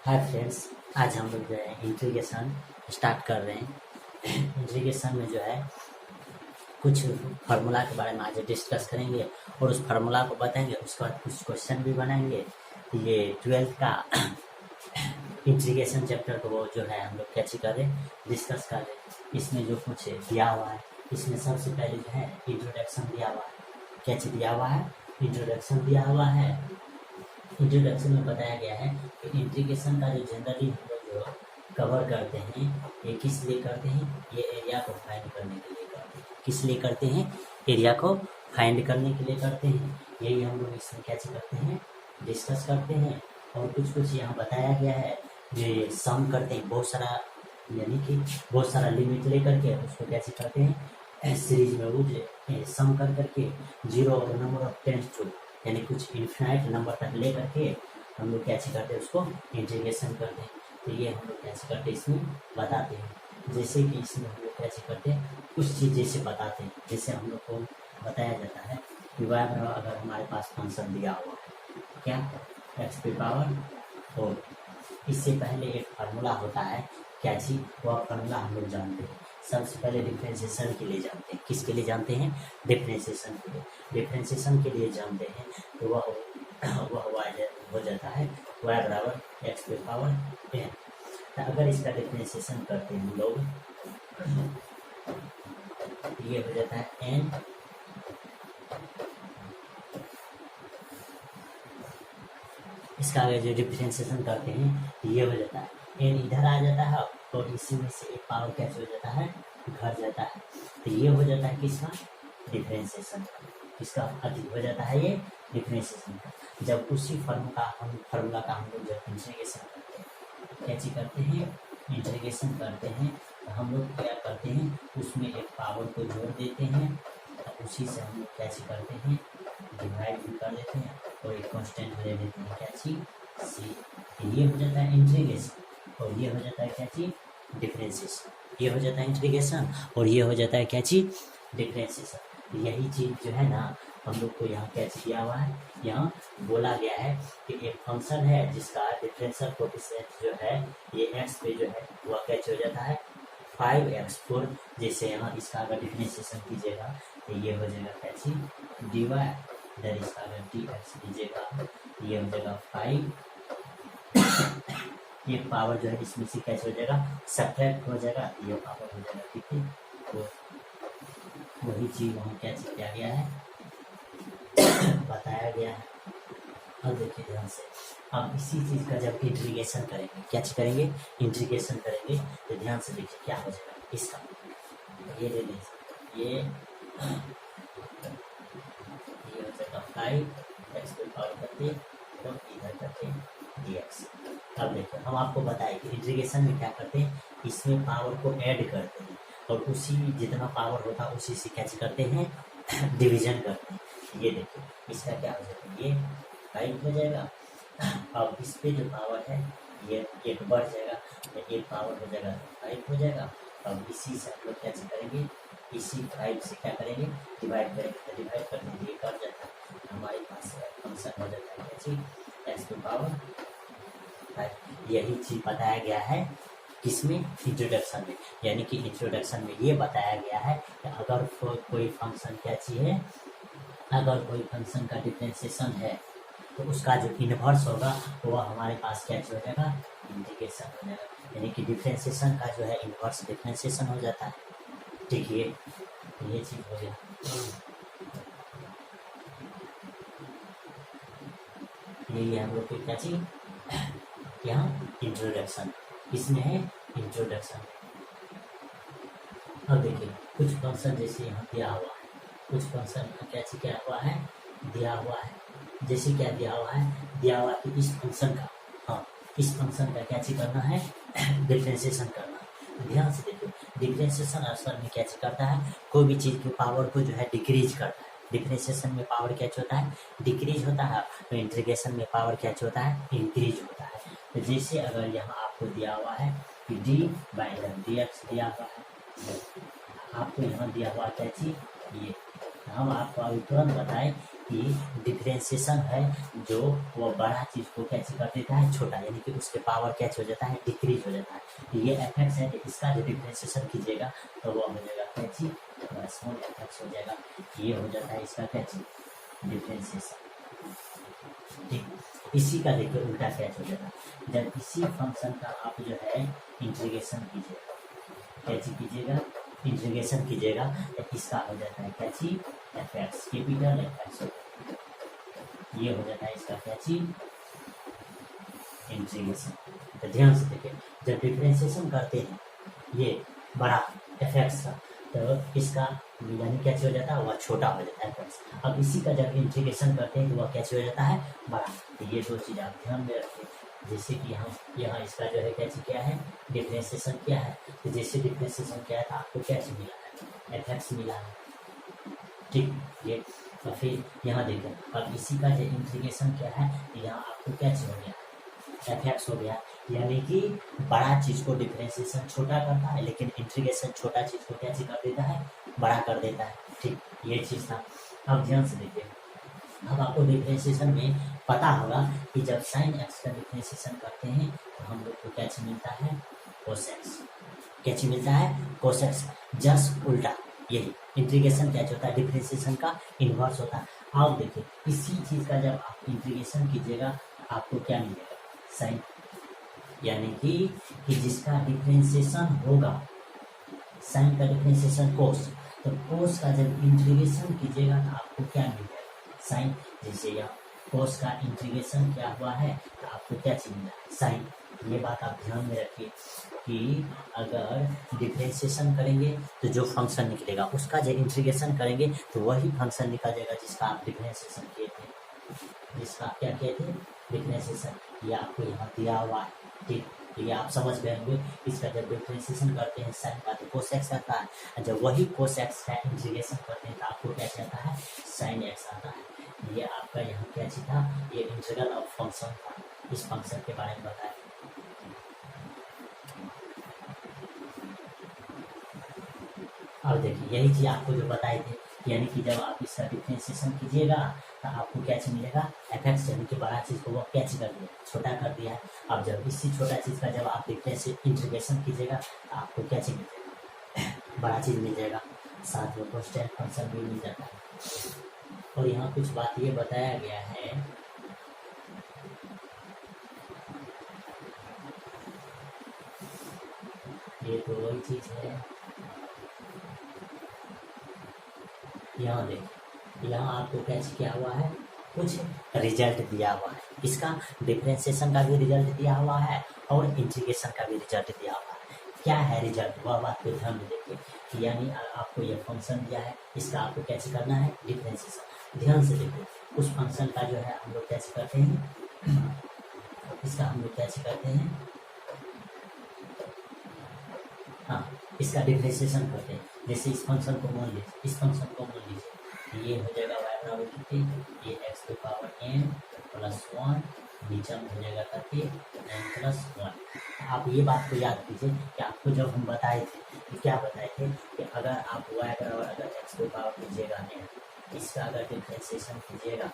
Hi friends, आज हम लोग जो है इंटीग्रेशन स्टार्ट कर रहे हैं। इंटीग्रेशन में जो है कुछ फार्मूला के बारे में आज डिस्कस करेंगे और उस फार्मूला को बताएंगे। उसके बाद कुछ क्वेश्चन भी बनाएंगे। ये 12th का इंटीग्रेशन चैप्टर को वो जो है हम लोग कैसे कर रहे डिस्कस कर रहे। इसमें जो कुछ दिया हुआ है, इसमें सबसे पहले जो है इंट्रोडक्शन दिया हुआ है। कैसे दिया हुआ है? इंट्रोडक्शन दिया हुआ है। इंट्रोडक्शन में बताया गया है कि इंटीग्रेशन का जो जनरली हम लोग जो कवर करते हैं, ये किस लिए करते हैं? ये एरिया को फाइंड करने के लिए करते हैं। किस लिए करते हैं? एरिया को फाइंड करने के लिए करते हैं। यही हम लोग इसमें कैसे करते हैं, डिस्कस करते हैं। और कुछ यहाँ बताया गया है, ये सम करते हैं बहुत सारा, यानी कि बहुत सारा लिमिट लेकर के उसको कैसे करते हैं, सीरीज में वो सम कर करके जीरो और नंबर ऑफ टेंस टू, यानी कुछ इन्फिनाइट नंबर तक ले करके हम लोग कैसे करते हैं, उसको इंटीग्रेशन करते हैं। तो ये हम लोग कैसे करते हैं इसमें बताते हैं। जैसे कि इसमें हम लोग कैसे करते हैं, कुछ चीज़ जैसे बताते हैं। जैसे हम लोग को बताया जाता है कि अगर हमारे पास फंक्शन दिया हुआ है, क्या एक्स की पावर 4, इससे पहले एक फार्मूला होता है। क्या चीज? वह फार्मूला हम लोग जानते हैं। सबसे पहले डिफरेंशिएशन के लिए जानते हैं। किसके लिए जानते हैं? डिफरेंशिएशन के लिए। डिफरेंशिएशन के लिए जानते हैं तो वह हो जाता है y बराबर एक्स की पावर 10। अगर इसका डिफरेंशिएशन करते हैं हम लोग, ये हो जाता है n, इसका अगर जो डिफरेंशिएशन करते हैं ये हो जाता है n, इधर आ जाता है और इसी में से एक पावर कैसे हो जाता है, घट जाता है। तो ये हो जाता है किसका? डिफरेंशिएशन। किसका अधिक हो जाता है? ये डिफरेंशिएशन का। जब उसी फार्मूला का हम लोग जब इंटीग्रेशन करते हैं, कैसे करते हैं, इंटीग्रेशन करते हैं, तो हम लोग क्या करते हैं, उसमें एक पावर को जोड़ देते हैं। तो उसी से हम लोग कैसे करते हैं, डिवाइड भी कर देते हैं और एक कांस्टेंट दे देते हैं, क्या चीज? सी। ये हो जाता है इंटीग्रेशन और ये हो जाता है क्या चीज? डिफरेंशिएशन। ये हो जाता है इंटीग्रेशन और ये हो जाता है क्या चीज? डिफरेंशिएशन। यही चीज जो है ना, हम लोग को यहाँ कैसे दिया हुआ है, यहाँ बोला गया है कि एक फंक्शन है जिसका डिफरेंशियल कोएफिशिएंट जो है ये एक्स पे जो है वह कैसे हो जाता है 5x4। जैसे यहाँ इसका अगर डिफरेंशिएशन कीजिएगा तो ये हो जाएगा कैसे dy, इधर इसका अगर dx लीजिएगा ये हो जाएगा 5, ये पावर जो है इसमें से कैसे हो जाएगा, सब्ट्रैक्ट हो जाएगा, ये पावर हो जाएगा। ठीक है, तो वही चीज वहाँ कैसे किया गया है, बताया गया है। अब देखिए ध्यान से, अब इसी चीज का जब इंटीग्रेशन करेंगे, क्या करेंगे, इंटीग्रेशन करेंगे, तो ध्यान से देखिए क्या हो जाएगा इसका। ये ले लीजिए, ये हो जाएगा 5 एक्स की पावर करते तो इधर करते dx। अब देखिए हम आपको बताएं कि इंटीग्रेशन में क्या करते हैं, इसमें पावर को ऐड करते हैं और उसी जितना पावर होता है उसी से कैसे करते हैं, डिवीजन करते हैं। ये देखिए इसका क्या हो जाएगा, ये 5 हो जाएगा। अब इस पे जो पावर है ये एक बढ़ जाएगा, तो एक पावर हो जाएगा 5 हो जाएगा। अब इसी से हम लोग कैसे करेंगे, इसी 5 से क्या करेंगे, डिवाइड करेंगे। तो डिवाइड करने के लिए कर जाता है, हमारे पास फंक्शन हो जाता है कैसे, एक्स की पावर 5। यही चीज बताया गया है किसमें, इंट्रोडक्शन में। यानी कि इंट्रोडक्शन में ये बताया गया है कि अगर कोई फंक्शन क्या चीज है, अगर कोई फंक्शन का डिफरेंशिएशन है तो उसका जो इन्वर्स होगा तो वह हमारे पास क्या हो जाएगा, इंटीग्रेशन हो जाएगा। यानी कि डिफरेंशिएशन का जो है इन्वर्स डिफरेंशिएशन हो जाता है। ठीक है, ये चीज हो गया। यही हम लोग की क्या चीज, यहाँ इंट्रोडक्शन, इसमें है इंट्रोडक्शन। अब देखिए कुछ फंक्शन जैसे यहाँ दिया हुआ है, कुछ फंक्शन क्या चीज क्या हुआ है, दिया हुआ है। जैसे क्या दिया हुआ है, दिया हुआ कि इस फंक्शन का, हाँ इस फंक्शन का क्या चीज करना है, डिफरेंशिएशन करना है। ध्यान से देखो, डिफरेंशिएशन असल में क्या चीज करता है, कोई भी चीज की पावर को जो है डिक्रीज करता है। डिफरेंशिएशन में पावर क्या होता है, डिक्रीज होता है, तो इंटीग्रेशन में पावर क्या होता है, इंक्रीज होता है। तो जैसे अगर यहाँ आपको दिया हुआ है कि dx दिया हुआ है, आपको यहाँ दिया हुआ क्या चीज, ये हम आपको अभी तुरंत बताएं कि डिफरेंशिएशन है जो वो बड़ा चीज को कैच कर देता है छोटा, यानी कि उसके पावर कैच हो जाता है, डिक्रीज हो जाता है। ये एफेक्ट्स है, इसका जो डिफरेंशिएशन कीजिएगा तो वो हो जाएगा कैची, स्मॉल एफेक्ट्स हो जाएगा, ये हो जाता है इसका कैची डिफरेंशिएशन। ठीक, इसी का देखिए उल्टा कैच हो जाता है। जब इसी फंक्शन का आप जो है इंटीग्रेशन कीजिएगा, कैची कीजिएगा, इंटीग्रेशन कीजिएगा तो इसका हो जाता है कैची एफेक्ट्स, कैपिटल एफेक्ट्स, ये हो जाता है इसका कैची इंटीग्रेशन। तो ध्यान से देखिए, जब डिफरेंशिएशन करते हैं ये बड़ा एफेक्ट्स का तो इसका यानी कैसे हो जाता है, वह छोटा हो जाता है एफेक्ट्स। अब इसी का जब इंटीग्रेशन करते हैं तो वह कैसे हो जाता है, बड़ा। तो ये दो चीज़ आप ध्यान में रखें। जैसे कि हम यहाँ इसका जो है कैसे क्या है, डिफरेंशिएशन क्या है, तो जैसे डिफरेंशिएशन क्या था आपको कैसे मिला है, एफेक्ट्स मिला है। ठीक, ये और फिर यहाँ देखें, अब इसी का जो इंटीग्रेशन क्या है, यहाँ आपको कैसे हो गया, एफेक्ट्स हो गया, यानी कि बड़ा चीज को डिफरेंशिएशन छोटा करता है, लेकिन इंटीग्रेशन छोटा चीज को कैसे कर देता है, बड़ा कर देता है। ठीक, ये चीज था। अब ध्यान से देखिए, अब आपको डिफरेंशिएशन में पता होगा कि जब साइन एक्स का डिफरेंशिएशन करते हैं तो हम लोग को कैसे मिलता है, कोसेक्स, कैसे मिलता है, कोसेक्स, जस्ट उल्टा। यही इंटीग्रेशन क्या होता है, डिफरेंशिएशन का इन्वर्स होता है। अब देखिए, इसी चीज का जब आप इंटीग्रेशन कीजिएगा आपको क्या मिलेगा, साइन, यानी कि जिसका डिफरेंशिएशन होगा, साइन का डिफरेंशिएशन कोस, तो कोस का जब इंटीग्रेशन कीजिएगा तो आपको क्या मिलेगा, साइन। जैसे यहाँ कोस का इंटीग्रेशन क्या हुआ है तो आपको क्या चीज मिला, साइन। ये बात आप ध्यान में रखिए कि अगर डिफरेंशिएशन करेंगे तो जो फंक्शन निकलेगा उसका जब इंटीग्रेशन करेंगे तो वही फंक्शन निकल जाएगा जिसका आप डिफरेंशिएशन किए थे, जिसका आप क्या किए थे, डिफरेंशिएशन। ये आपको यहाँ दिया हुआ है। ठीक, ये आप समझ गए होंगे। इसका जब डिफरेंशिएशन करते हैं साइन का तो कोस एक्स आता है, और जब वही कोस एक्स का इंटीग्रेशन करते हैं तो आपको क्या आता है, साइन एक्स आता है। ये आपका यहाँ क्या चीज था, ये इंटीग्रल ऑफ फंक्शन था। इस फंक्शन के बारे में बताया। अब देखिए, यही चीज आपको जो बताए थे, यानी कि जब आप इसका डिफरेंशिएशन कीजिएगा तो आपको क्या चीज मिलेगा, एफेक्ट्स, यानी कि बड़ा चीज को वो क्या चीज कर दिया, छोटा कर दिया है। अब जब इसी छोटा चीज का जब आप इंटीग्रेशन कीजिएगा तो आपको क्या चीज मिलेगा, बड़ा चीज मिल जाएगा, साथ में कांस्टेंट फंक्शन भी मिल जाता है। और यहाँ कुछ बात ये बताया गया है, ये तो वही चीज है। यहाँ देखिए, यहाँ आपको कैसे क्या हुआ है, कुछ रिजल्ट दिया हुआ है। इसका डिफरेंशिएशन का भी रिजल्ट दिया हुआ है और इंटीग्रेशन का भी रिजल्ट दिया हुआ है। क्या है रिजल्ट, वह बात को ध्यान में देखिए। यानी आपको यह फंक्शन दिया है, इसका आपको कैसे करना है, डिफरेंशिएशन। ध्यान से देखिए, उस फंक्शन का जो है हम लोग कैसे करते हैं, इसका हम लोग कैसे करते हैं, हाँ, इसका डिफरेंशिएशन करते हैं। जैसे इस फंक्शन को मान लीजिए, इस फंक्शन को मान लीजिए, ये हो जाएगा y बराबर कितनी, ये x to power n plus 1, नीचे में हो जाएगा करके n प्लस 1। आप ये बात को याद कीजिए कि आपको जब हम बताए थे कि क्या बताए थे कि अगर आप y बराबर अगर x टू पावर कीजिएगा n, इसका अगर डिफरेंशिएशन कीजिएगा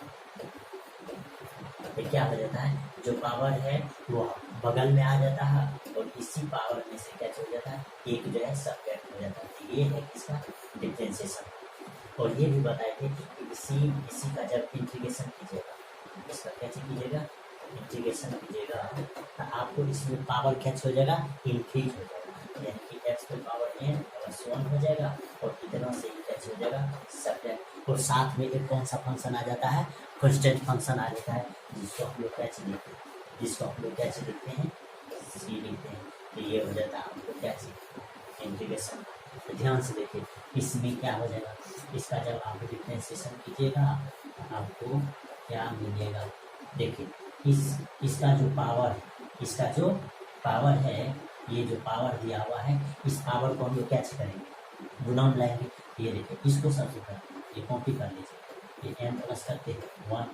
तो क्या हो जाता है, जो पावर है वो बगल में आ जाता है और इसी पावर में से क्या हो जाता है, एक जो है सब्ट्रैक्ट हो जाता है। ये है इसका डिफरेंशिएशन। और ये भी बताए थे कि इसी का जब इंटीग्रेशन कीजिएगा, इसका कैसे कीजिएगा, इंटीग्रेशन कीजिएगा तो आपको इसमें पावर कैच हो जाएगा, इंक्रीज हो जाएगा, यानी कि x to power n plus 1 हो जाएगा और इतना से ही कैच हो जाएगा सब्ट्रैक्ट। और साथ में एक कौन सा फंक्शन आ जाता है, कांस्टेंट फंक्शन आ जाता है, जिसको हम लोग कैसे लिखते हैं, जिसको हम लोग कैसे लिखते हैं, c लिखते हैं। तो ये हो जाता है आपको कैसे इंटीग्रेशन। तो ध्यान से देखिए, इसमें क्या हो जाएगा, इसका जब आप डिफरेंशिएशन कीजिएगा आपको क्या मिलेगा। देखिए, इसका जो पावर है, इसका जो पावर है, ये जो पावर दिया हुआ है, इस पावर को हम लोग कैसे करेंगे, गुणा में लाएंगे। ये देखिए, इसको सबसे पहले ये कॉपी कर लीजिए, ये n प्लस करते 1।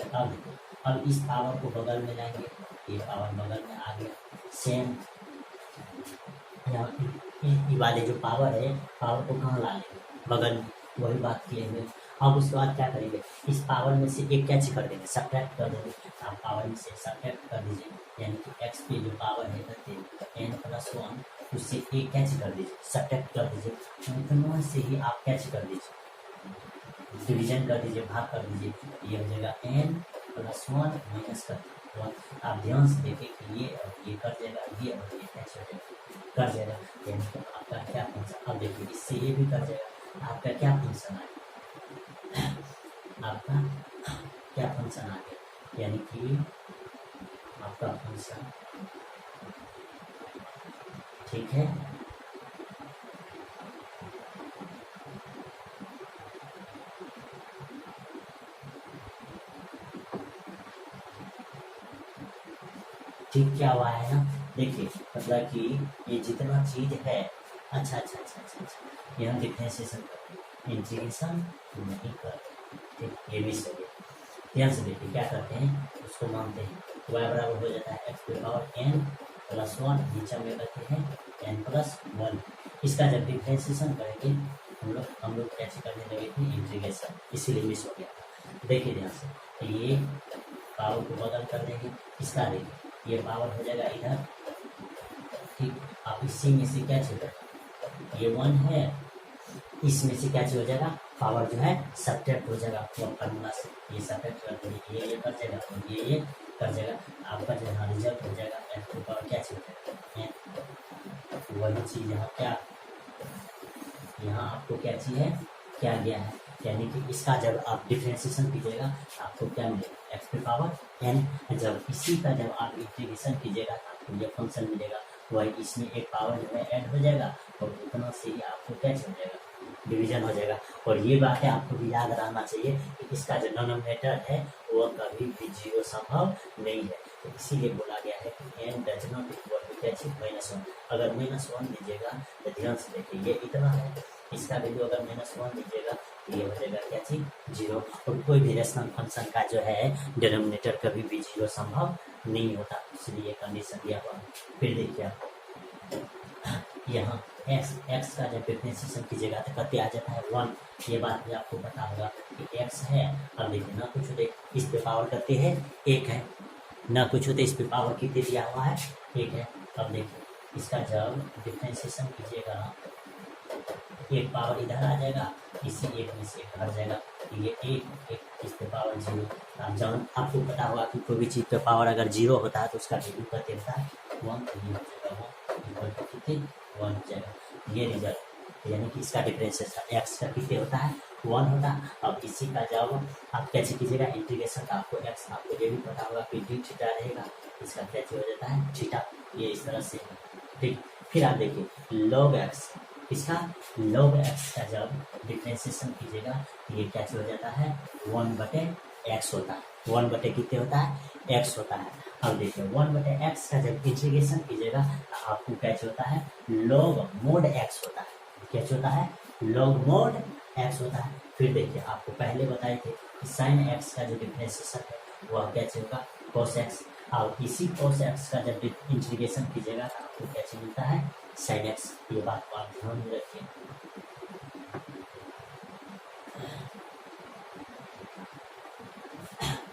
अब देखो, अब इस पावर को बगल में लाएंगे, ये पावर बगल में आ गया। सेम यहाँ वाले जो पावर है, पावर को कहाँ ला लेंगे, बगल में, वही बात किए हुए। अब उसके बाद क्या करेंगे, इस पावर में से एक कैच कर देंगे, सब्ट्रैक्ट कर देंगे। आप पावर में से सब्ट्रैक्ट कर दीजिए, यानी कि एक्स की जो पावर है कहते n प्लस वन, उससे एक कैच कर दीजिए, सब्ट्रैक्ट कर दीजिए, इतना से ही आप कैच कर दीजिए, डिवीजन कर दीजिए, भाग कर दीजिए, ये हो जाएगा n प्लस वन माइनस कर वन। आप ध्यान से देखिए कि ये और ये कर जाएगा, ये और ये कैच हो जाएगा, कर जाएगा, यानी कि आपका क्या फंक्शन, अब देखिए इससे ये भी कर जाएगा, आपका क्या फंक्शन आएगा, आपका क्या फंक्शन आ गया, यानी कि आपका फंक्शन ठीक है। ठीक क्या हुआ है ना, देखिए मतलब कि ये जितना चीज है, अच्छा अच्छा अच्छा अच्छा अच्छा, यहाँ डिफरेंशिएशन करते हैं, इंटीग्रेशन नहीं करते, ठीक, ये भी सही है। ध्यान से देखिए क्या करते हैं, उसको मानते हैं, y बराबर हो जाता है एक्स की पावर n प्लस वन, नीचे में करते हैं n प्लस वन। इसका जब डिफरेंशिएशन करेंगे हम लोग कैसे करने लगे थे, इंटीग्रेशन, इसीलिए मिस हो गया। देखिए ध्यान से, तो ये पावर को बदल कर देंगे, इसका देखिए ये पावर हो जाएगा इधर, ठीक, अब इसी में से क्या चलेगा, ये वन है, इसमें से क्या हो जाएगा, पावर जो है सब्ट्रैक्ट हो जाएगा, फॉर्मूला से ये सब्ट्रैक्ट कर देंगे, ये कर जाएगा और ये कर जाएगा, आपका जो है रिजल्ट हो जाएगा एक्स की पावर क्या हो जाएगा, वही चीज यहाँ क्या, यहाँ आपको क्या चीज है, क्या गया है, यानी कि इसका जब आप डिफरेंशिएशन कीजिएगा आपको क्या मिलेगा, एक्स की पावर एन, जब इसी का जब आप इंटीग्रेशन कीजिएगा आपको ये फंक्शन मिलेगा, वही इसमें एक पावर जो है ऐड हो जाएगा और उतना से ही आपको क्या हो जाएगा, डिवीजन हो जाएगा। और ये बात है आपको भी याद रहना चाहिए कि इसका जो डिनोमिनेटर है वो कभी भी जीरो संभव नहीं है, तो इसीलिए बोला गया है कि n does not equal to क्या चीज माइनस वन। अगर माइनस वन दीजिएगा तो ध्यान से देखिए ये इतना है, इसका वैल्यू अगर माइनस वन दीजिएगा तो ये हो जाएगा क्या चीज जीरो, और कोई भी रेशनल फंक्शन का जो है डिनोमिनेटर कभी भी जीरो संभव नहीं होता, इसलिए कंडीशन दिया हुआ। फिर देखिए आपको यहाँ x का जब डिफरेंशिएशन कीजिएगा तो कते आ जाता है वन, ये बात भी आपको पता होगा कि x है, अब देखिए ना कुछ होते इस पे पावर करते हैं एक है, ना कुछ होते इस पे पावर कितने दिया हुआ है एक है। अब देखिए इसका जब डिफरेंशिएशन कीजिएगा एक पावर इधर आ जाएगा, इसी एक में से हट जाएगा, ये एक इस पे पावर जीरो। आप जान आपको पता होगा कि कोई भी चीज़ पे पावर अगर जीरो होता है तो उसका वैल्यू कितने होता है वन, तो ये हो जाएगा वन इक्वल टू कितने वन हो जाएगा, ये रिजल्ट, यानी कि इसका डिफरेंशिएशन एक्स का कितने होता है वन होता है। अब इसी का जब आप कैसे कीजिएगा इंटीग्रेशन का, आपको एक्स आपको ये भी पता होगा कि डी थीटा रहेगा, इसका कैसे हो जाता है थीटा, ये इस तरह से, ठीक। फिर आप देखिए लॉग एक्स, इसका log x का जब डिफरेंशिएशन कीजिएगा ये क्या हो जाता है वन बटे एक्स होता है, वन बटे कितने होता है एक्स होता है। अब देखिए वन बटे एक्स का जब इंटीग्रेशन कीजिएगा आपको क्या होता है log मोड एक्स होता है, क्या होता है log मोड एक्स होता है। फिर देखिए आपको पहले बताए थे कि साइन एक्स का जो डिफरेंशिएशन है वह क्या होगा cos एक्स, और इसी cos एक्स का जब इंटीग्रेशन कीजिएगा तो आपको क्या मिलता है साइन एक्स, ये बात को आप ध्यान में रखिए।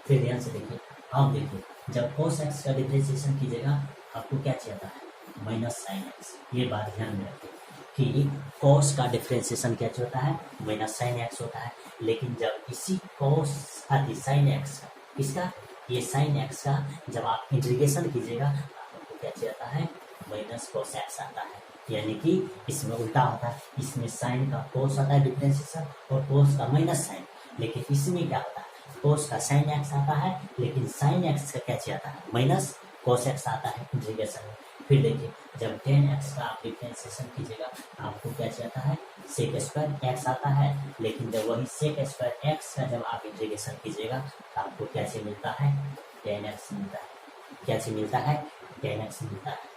फिर ध्यान से देखिए, आप देखिए जब cos एक्स का डिफरेंशिएशन कीजिएगा आपको क्या आता है माइनस साइन एक्स, ये बात ध्यान में रखिए कि cos का डिफरेंशिएशन क्या होता है माइनस साइन एक्स होता है, लेकिन जब इसी cos आदि साइन एक्स का इसका ये साइन एक्स का जब आप इंटीग्रेशन कीजिएगा आपको क्या आता है माइनस cos एक्स आता है, यानी कि इसमें उल्टा होता है, इसमें साइन का cos आता है डिफरेंशिएशन और cos का माइनस साइन, लेकिन इसमें क्या होता है cos का साइन एक्स आता है लेकिन साइन एक्स का क्या आता है माइनस cos एक्स आता है इंटीग्रेशन में। फिर देखिए जब tan एक्स का आप डिफरेंशिएशन कीजिएगा आपको क्या आता है sec स्क्वायर एक्स आता है, लेकिन जब वही sec स्क्वायर एक्स का जब आप इंटीग्रेशन कीजिएगा तो आपको क्या मिलता है tan एक्स मिलता है, क्या मिलता है tan एक्स मिलता है।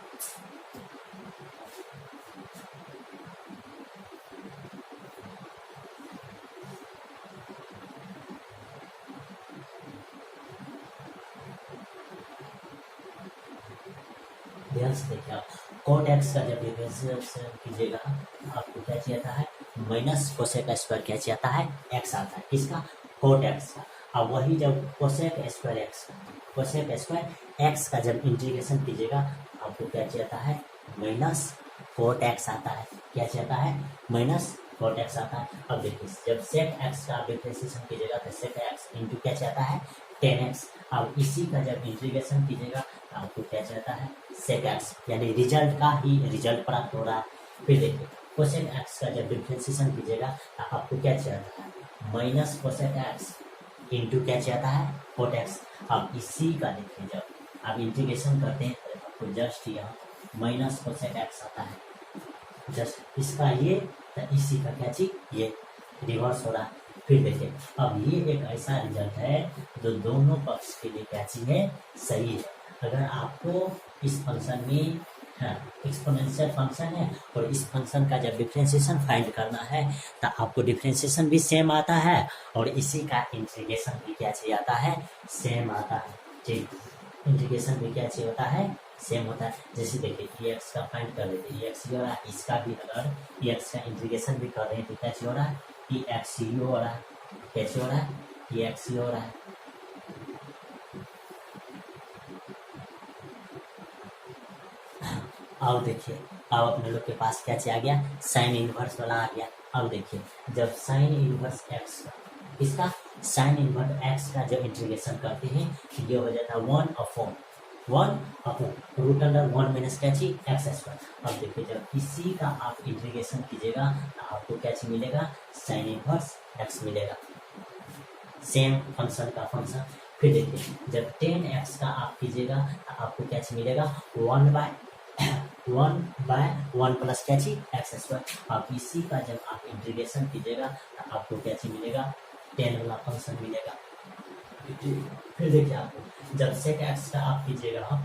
ध्यान से देखिए आप cot x का जब डिफरेंशिएशन कीजिएगा आपको क्या आता है माइनस कोसेक स्क्वायर कैसे आता है, एक्स आता है, किसका, कोट एक्स का। अब वही जब कोसेक स्क्वायर एक्स का, कोसेक स्क्वायर एक्स का जब इंटीग्रेशन कीजिएगा आपको क्या आता है, माइनस कोट एक्स आता है, क्या आता है, माइनस कोट एक्स आता है। अब देखिए जब सेक एक्स का डिफरेंशिएशन कीजिएगा तो सेक एक्स इंटू क्या आता है, टेन एक्स। अब इसी का जब इंटीग्रेशन कीजिएगा तो आपको क्या आता है, सेक एक्स, यानी रिजल्ट का ही रिजल्ट प्राप्त हो रहा है। फिर देखिए कोसेक एक्स का जब डिफरेंशिएशन कीजिएगा तो आपको क्या आता है, माइनस कोसेक एक्स इंटू क्या आता है, कोट एक्स। अब इसी का देखिए जब आप इंटीग्रेशन करते हैं तो आपको जस्ट यहाँ माइनस कोसेक एक्स आता है, जस्ट इसका ये तो इसी का क्या चीज ये रिवर्स हो रहा है। फिर देखिए अब ये एक ऐसा रिजल्ट है जो दोनों पक्ष के लिए क्या चीज है, सही है। अगर आपको इस फंक्शन में एक्सपोनेंशियल फंक्शन है और इस फंक्शन का जब डिफरेंशिएशन फाइंड करना है तो आपको डिफरेंशिएशन भी सेम आता है और इसी का इंटीग्रेशन भी क्या चाहिए आता है, सेम आता है। ठीक, इंटीग्रेशन भी क्या चाहिए होता है, सेम होता है। जैसे देखिए एक्स का फाइंड कर लेते हैं, एक्स हो रहा है, इसका भी अगर एक्स का इंटीग्रेशन भी कर रहे हैं तो क्या हो रहा है, एक्स हो रहा है, कैसे हो रहा है, एक्स हो रहा है। अब देखिए अब अपने लोग के पास क्या आ गया, साइन इनवर्स वाला आ गया। अब देखिए जब साइन इनवर्स एक्स का, इसका साइन इनवर्स एक्स का जब इंटीग्रेशन करते हैं ये हो जाता है 1/1 रूट अंडर 1 माइनस क्या चीज, एक्स स्क्वायर। अब देखिए जब इसी का आप इंटीग्रेशन कीजिएगा तो आपको क्या चीज मिलेगा, साइन इनवर्स एक्स मिलेगा, सेम फंक्शन का फंक्शन। फिर देखिए जब 10x का आप कीजिएगा तो आपको क्या चीज मिलेगा, 1/1 प्लस क्या चीज, एक्स स्क्वायर। आप इसी का जब आप इंटीग्रेशन कीजिएगा तो आपको क्या चीज मिलेगा, 10 वाला फंक्शन मिलेगा। फिर देखिए आपको जब सेक एक्स का आप कीजिएगा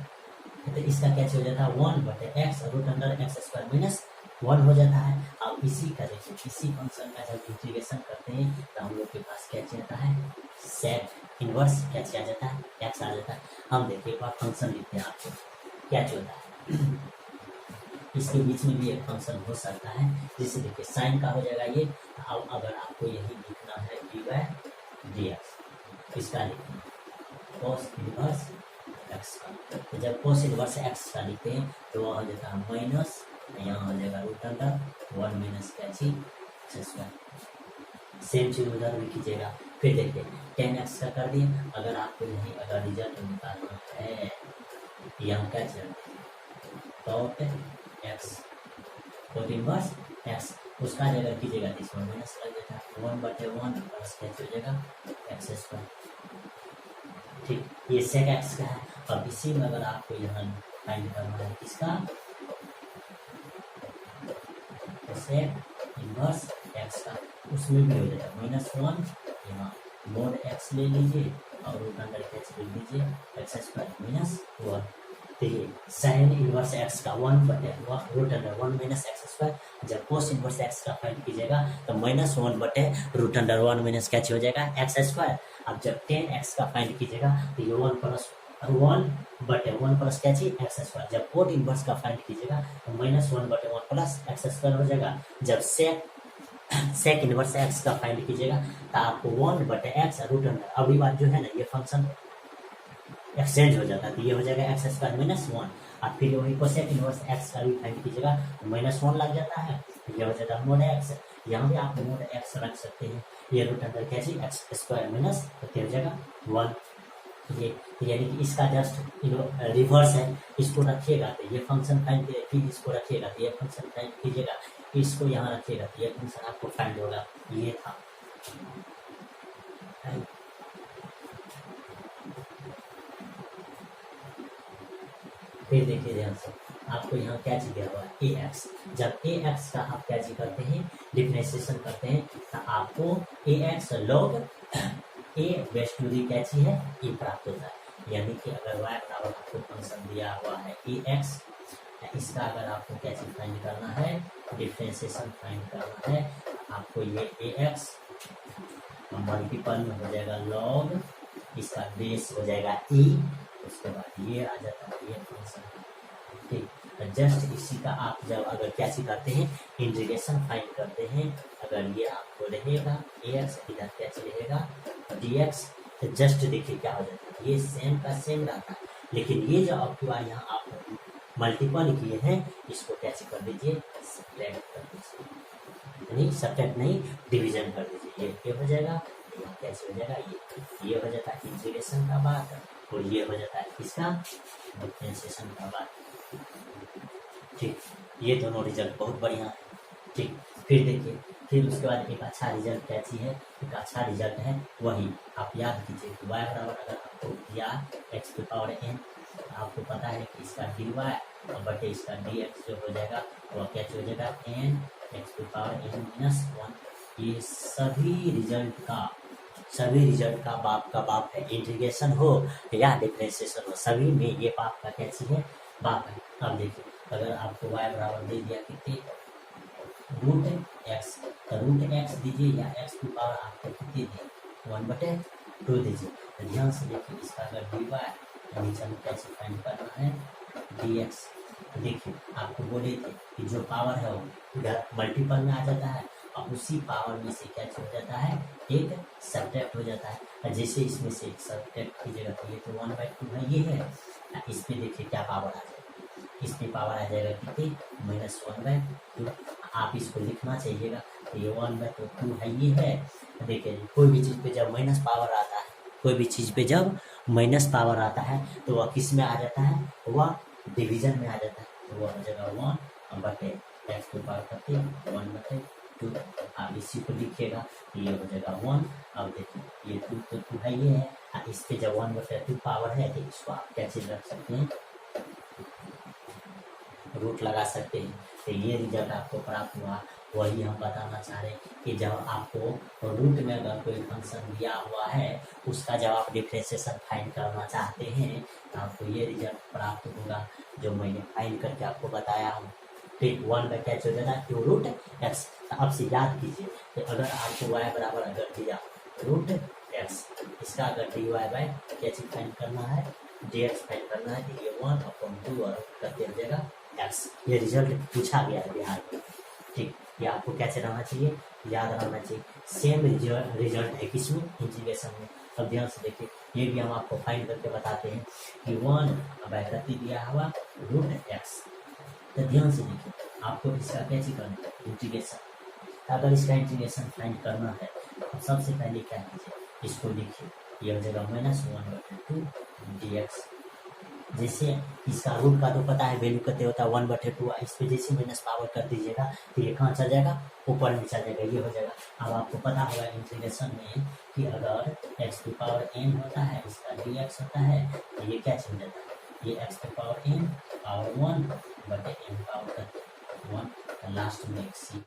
तो इसका क्या हो जाता है, 1/x root under x square minus 1 हो जाता है। अब इसी का देखिए इसी फंक्शन का जब इंटीग्रेशन करते हैं तो हम लोग के पास क्या आता है, सेक इनवर्स क्या आ जाता है, एक्स आ जाता है। हम देखिए एक बार फंक्शन लिखते हैं, आपको क्या होता है, इसके बीच में भी एक फंक्शन हो सकता है। जैसे देखिए साइन का हो जाएगा ये, अब अगर आपको यही लिखना है dy/dx, इसका लिखना cos इनवर्स एक्स का, तो जब cos इनवर्स एक्स का लिखते हैं तो वह हो जाता है माइनस, यहाँ हो जाएगा रूट अंडर 1 माइनस क्या चीज, एक्स स्क्वायर। सेम चीज उधर भी कीजिएगा। फिर देखिए 10x का कर दिए, अगर आपको यही अगर रिजल्ट निकालना है यहाँ क्या चलते cot x, cot inverse x, उसका जगह कीजिएगा तो इसमें माइनस लग जाता है, 1/1 प्लस क्या हो जाएगा, एक्स स्क्वायर। ठीक, ये सेक एक्स का है। अब इसी में अगर आपको यहाँ फाइंड करना है किसका, सेक इनवर्स एक्स का, उसमें भी हो जाएगा -1, यहाँ मोड एक्स ले लीजिए और रूट अंडर एक्स ले लीजिए, एक्स स्क्वायर माइनस 1। देखिए साइन इनवर्स एक्स का 1/1 root under 1 minus x square. जब कोस इनवर्स एक्स का फाइंड कीजिएगा तो -1 रूट अंडर 1 माइनस क्या हो जाएगा, एक्स स्क्वायर। अब जब 10x का फाइंड कीजिएगा तो ये 1/1 प्लस क्या चीज, एक्स स्क्वायर। जब कोट इनवर्स का फाइंड कीजिएगा तो -1/1 प्लस एक्स स्क्वायर हो जाएगा। जब सेक इनवर्स एक्स का फाइंड कीजिएगा तो आपको 1/x रूट अंडर, अभी बात जो है ना ये फंक्शन एक्सचेंज हो जाता है तो ये हो जाएगा एक्स स्क्वायर -1। और फिर वही कोसेक इनवर्स एक्स का भी फाइंड कीजिएगा तो -1 लग जाता है, ये हो जाता है मोड एक्स। यहाँ भी आप मोड एक्स रख सकते हैं, ये रूट अंडर क्या चीज, एक्स स्क्वायर माइनस हो जाएगा 1। ये यानी कि इसका जस्ट रिवर्स है, इसको रखिएगा तो ये फंक्शन फाइंड कीजिए, फिर इसको रखिएगा तो ये फंक्शन फाइंड कीजिएगा, इसको यहाँ रखिएगा तो ये फंक्शन आपको फाइंड होगा। ये था फिर देखिए ध्यान से, आपको यहाँ क्या चीज दिया हुआ है, ए एक्स। जब ए एक्स का आप क्या चीज करते हैं, डिफरेंशिएशन करते हैं तो आपको a x log a base two दी क्या चीज है, ए प्राप्त होता है। यानी कि अगर y बराबर आपको फंक्शन दिया हुआ है ए एक्स, इसका अगर आपको क्या चीज फाइंड करना है, डिफरेंशिएशन फाइंड करना है, आपको ये ए एक्स मल्टीपल में हो जाएगा लॉग, इसका बेस हो जाएगा ई, उसके बाद ये आ जाता है ये फंक्शन। ठीक, जस्ट इसी का आप जब अगर क्या चीज करते हैं, इंटीग्रेशन फाइंड करते हैं, अगर अगर ये आपको रहेगा ax, इधर क्या रहेगा dx, तो जस्ट देखिए क्या हो जाता है, ये सेम का सेम रहता है, लेकिन ये जो आपके बार यहाँ आप मल्टीपल किए हैं इसको कैसे कर दीजिए, सब्ट्रैक्ट कर दीजिए, नहीं सब्ट्रैक्ट नहीं, डिवीजन कर दीजिए, ये हो जाएगा, यहाँ कैसे हो जाएगा, ये हो जाता है इंटीग्रेशन का बात, और ये हो जाता है किसका, डिफरेंशिएशन का बात। ठीक, ये दोनों रिजल्ट बहुत बढ़िया है। ठीक, फिर देखिए, फिर उसके बाद एक अच्छा रिजल्ट क्या चीज़ है, एक अच्छा रिजल्ट है वही आप याद कीजिए कि y बराबर अगर आपको दिया x की पावर n, आपको पता है कि इसका dy और बटे इसका dx जो हो जाएगा वह क्या हो जाएगा n x की पावर n माइनस 1। ये सभी रिजल्ट का बाप है, इंटीग्रेशन हो या डिफरेंशिएशन हो, सभी में ये बाप का क्या चीज़ है, बाप है। अब देखिए अगर आपको y बराबर दे दिया कितने रूट एक्स, तो रूट एक्स दीजिए या एक्स की पावर आपको कितनी दी 1/2 दीजिए। तो ध्यान से देखिए इसका अगर डी वाई नीचे में कैसे फाइंड करना है डी एक्स, तो देखिए आपको बोले थे कि जो पावर है वो इधर मल्टीपल में आ जाता है और उसी पावर में से क्या हो जाता है एक सब्ट्रैक्ट हो जाता है, और जैसे इसमें से एक सब्ट्रैक्ट कीजिएगा तो ये तो 1/2 है, ये है, इस पर देखिए क्या पावर आ जाएगा, इसकी पावर आ जाएगा कितनी -1/2। आप इसको लिखना चाहिएगा, तो ये 1/2 है, ये है। देखिए कोई भी चीज़ पे जब माइनस पावर आता है, कोई भी चीज़ पे जब माइनस पावर आता है तो वह किस में आ जाता है, वह डिवीजन में आ जाता है, तो वह हो जाएगा 1/x की पावर करती 1/2। आप इसी को लिखिएगा, ये हो जाएगा 1। अब देखिए ये 2 है, ये है, इस पे जब 1/2 पावर है तो इसको आप कैसे रख सकते हैं, रूट लगा सकते हैं। तो ये रिजल्ट आपको प्राप्त हुआ, वही हम बताना चाह रहे हैं कि जब आपको रूट में अगर कोई फंक्शन दिया हुआ है उसका जब आप डिफरेंशिएशन फाइंड करना चाहते हैं तो आपको ये रिजल्ट प्राप्त होगा जो मैंने फाइंड करके आपको बताया हूँ। ठीक, 1/2 रूट एक्स। अब से याद कीजिए कि अगर आपको y बराबर अगर दिया रूट एक्स, इसका अगर dy बाय क्या चीज फाइंड करना है, dx फाइंड करना है, तो ये 1/2 और करते हो जाएगा एक्स। ये रिजल्ट पूछा गया है बिहार में। ठीक, ये आपको कैसे रहना चाहिए, याद रहना चाहिए। सेम रिजल्ट है किसमें, इंटीग्रेशन में। अब ध्यान से देखिए, ये भी हम आपको फाइंड करके बताते हैं कि 1/2 दिया हुआ रूट एक्स। तो ध्यान से देखिए, आपको इसका कैसे करना है इंटीग्रेशन। अगर इसका इंटीग्रेशन फाइंड करना है तो सबसे पहले क्या कीजिए, इसको लिखिए, ये हो जाएगा -1/2 dx। जैसे इसका रूट का तो पता है वैल्यू कितने होता है 1/2, इस पे जैसे माइनस पावर कर दीजिएगा तो ये कहाँ चल जाएगा, ऊपर में चल जाएगा, ये हो जाएगा। अब आपको पता होगा इंटीग्रेशन में कि अगर x की पावर n होता है, इसका dx होता है, तो ये क्या चल जाता है, ये x की power n power 1/n power 1, last में